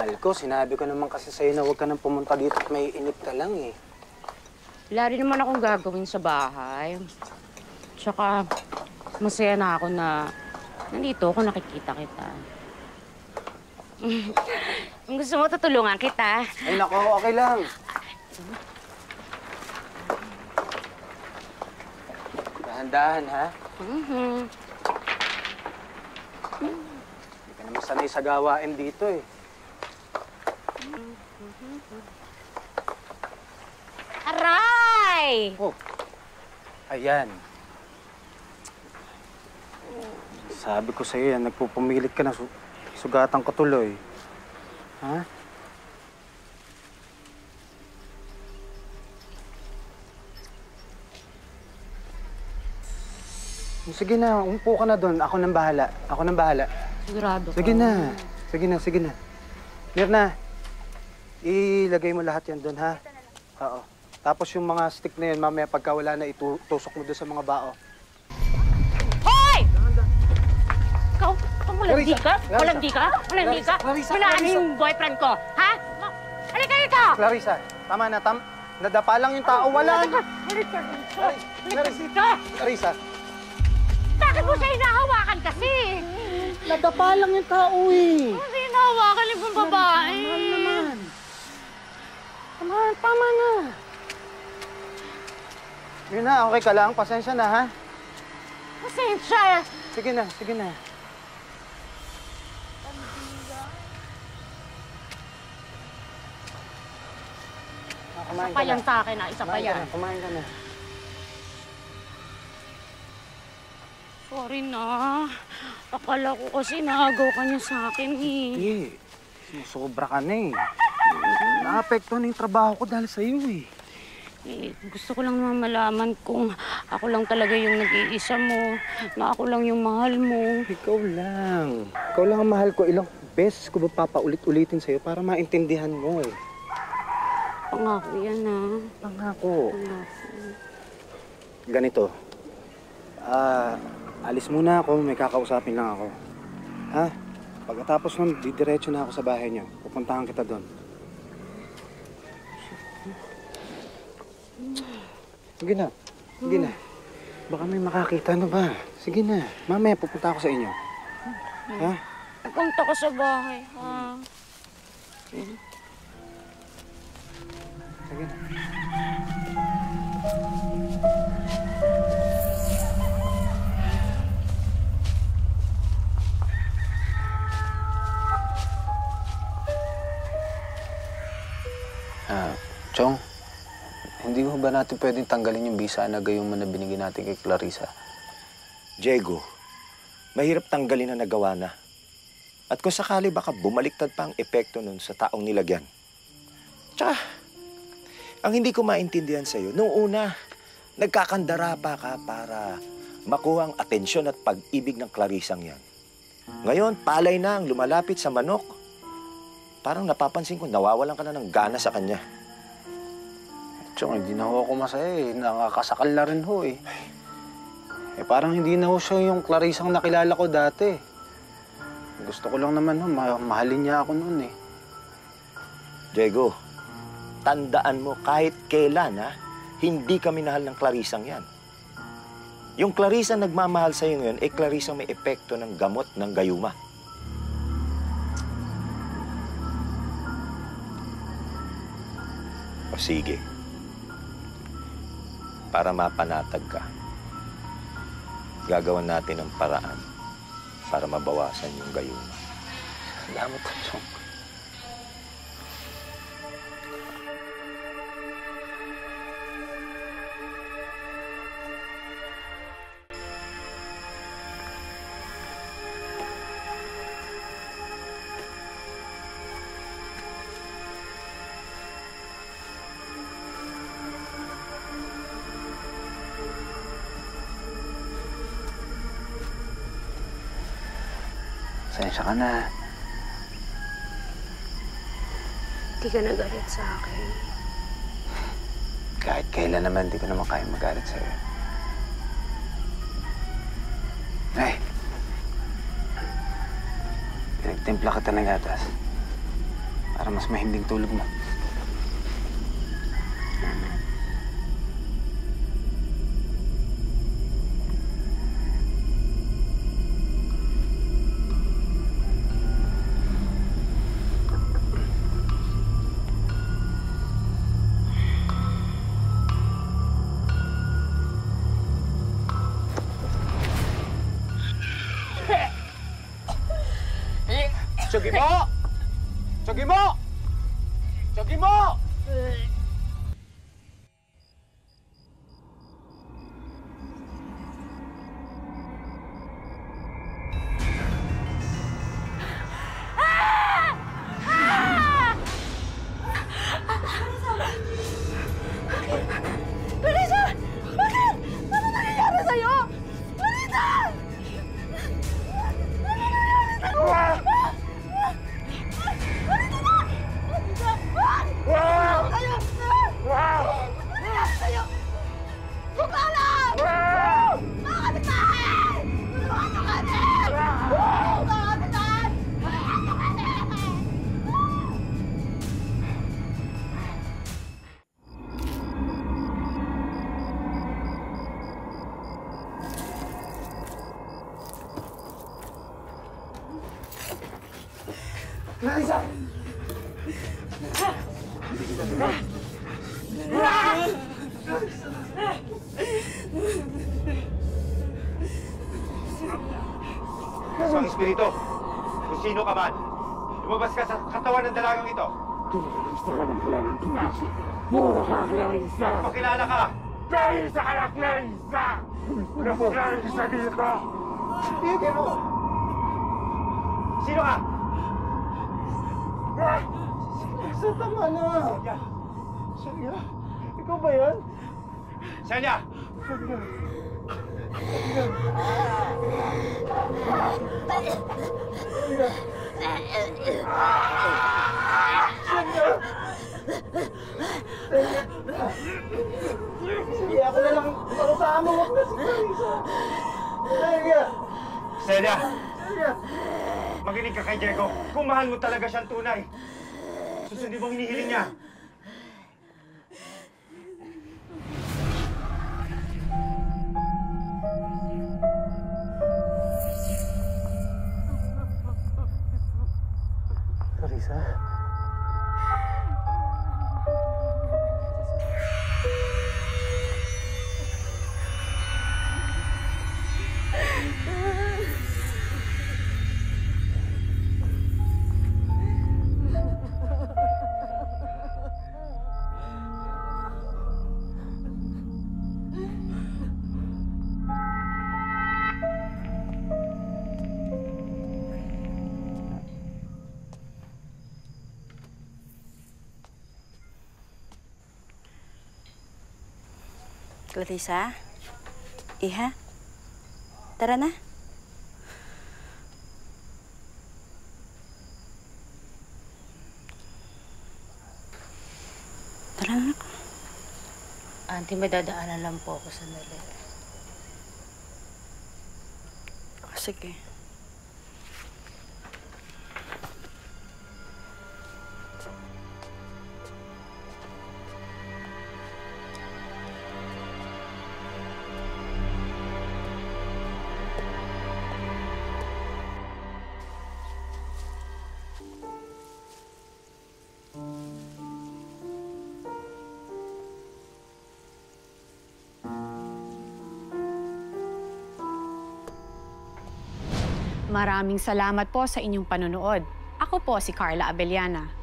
Mahal ko, sinabi ko naman kasi sa'yo na huwag ka nang pumunta dito at may inip ka lang eh. Wala rin naman akong gagawin sa bahay. Tsaka, masaya na ako na nandito ako, nakikita kita. Kung gusto mo, tutulungan kita. Ay nako, okay lang. Dahan-dahan, ha? Hindi ka naman sanay sa gawain dito eh. Aray! Oh, ayan. Sabi ko sa'yo yan, nagpupumilit ka na, sugatan ko tuloy. Ha? Sige na, umpo ka na doon. Ako nang bahala. Ako nang bahala. Sigurado ka. Sige na. Sige na, sige na. Mirna, ilagay mo lahat yan doon, ha? Oo. Tapos yung mga stick na yun, mamaya pagka wala na, itusok mo doon sa mga bao. Hoy! Ikaw, malandi ka? Clarissa. Malandi ka? Malandi ka? Clarissa, Wala Clarissa. yung boyfriend ko, ha? Halika dito! Clarissa, tama na, nadapa lang yung tao. Wala. Halika dito! Clarissa. Clarissa. Bakit mo siya hinahawakan kasi? Nadapa lang yung tao eh. Hindi hinahawakan yung babae. Tama na. Yun na, okay ka lang. Pasensya na, ha? Pasensya. Sige na, sige na. Isa pa yan sa akin, ha? Isa pa yan. Kumain ka na. Sorry na. Akala ko kasi nagaw ka niya sa akin, eh. Hindi. Sobra ka na eh. Naapekto na yung trabaho ko dahil sa'yo eh. Gusto ko lang naman malaman kung ako lang talaga yung nag-iisa mo, na ako lang yung mahal mo. Ikaw lang. Ikaw lang ang mahal ko. Ilang beses ko ba papaulit-ulitin sa'yo para maintindihan mo eh. Pangako yan, ha? Pangako. Pangako. Ganito. Alis muna ako. May kakausapin lang ako. Ha? Pagkatapos nun, didiretso na ako sa bahay niyo. Pupuntahan kita doon. Sige na. Sige na. Baka may makakita na ba? Sige na. Mamaya pupunta ako sa inyo. Ha? Pupunta ka sa bahay, ha? Sige na. Chong, hindi mo ba natin pwedeng tanggalin yung visa na gayuma na binigyan natin kay Clarissa? Diego, mahirap tanggalin na nagawa na. At kung sakali baka bumaliktad pa ang epekto nun sa taong nilagyan. Tsaka, ang hindi ko maintindihan sa'yo, noong una, nagkakandara pa ka para makuha ang atensyon at pag-ibig ng Clarissang yan. Ngayon, palay na ang lumalapit sa manok. Parang napapansin ko, nawawalan ka na ng gana sa kanya. Chong, hindi na ho ako masaya eh. Nakakasakal na rin ho eh. Parang hindi na ho siya yung Clarissang nakilala ko dati. Gusto ko lang naman ho, mahalin niya ako noon eh. Diego, tandaan mo kahit kailan, ha, hindi ka minahal ng Clarissang yan. Yung Clarissa nagmamahal sa'yo ngayon, Clarissa may epekto ng gamot ng gayuma. O sige. Para mapanatag ka, gagawan natin ng paraan para mabawasan yung gayuma. Salamat po, Chong. Pasensya ka na. Hindi ka nagalit sa akin. Kahit kailan naman, di ko naman kaya magalit sa'yo. Ay! Pinagtimpla kita ng gatas. para mas mahimbing tulog mo. Tsugi mo! Tsugi mo! Tsugi mo! Marisa! Bakit? Ano nangyayari sa'yo? Marisa! Ano nangyayari sa'yo? Marisa ba? Marisa! Ano sa'yo? Ano nangyayari sa'yo? Bukala! Mga kapitbahay! Tulungan niyo kami! Mga kapitbahay! Tulungan niyo kami! Isang espiritu, kung sino ka man, lumabas ka sa katawan ng dalagang ito. Pakilala ka! Dahil sa anak na isa! Napunan sa dito! Tigil mo! Sino ka? Sa tama na! Senya! Sanya, ikaw ba yan? Senya! Sanya. Sige, ako na lang parusahan mo. Huwag na si Clarissa. Sanya! Senya! Sanya! Makinig ka kay Diego. Kung mahal mo talaga siyang tunay, susundin mong hinihiling niya. Clarissa? Clarissa? Iha? Tara na. Tara na. Auntie, may dadaanan lang po ako sandali. Sige. Maraming salamat po sa inyong panonood. Ako po si Carla Abellana.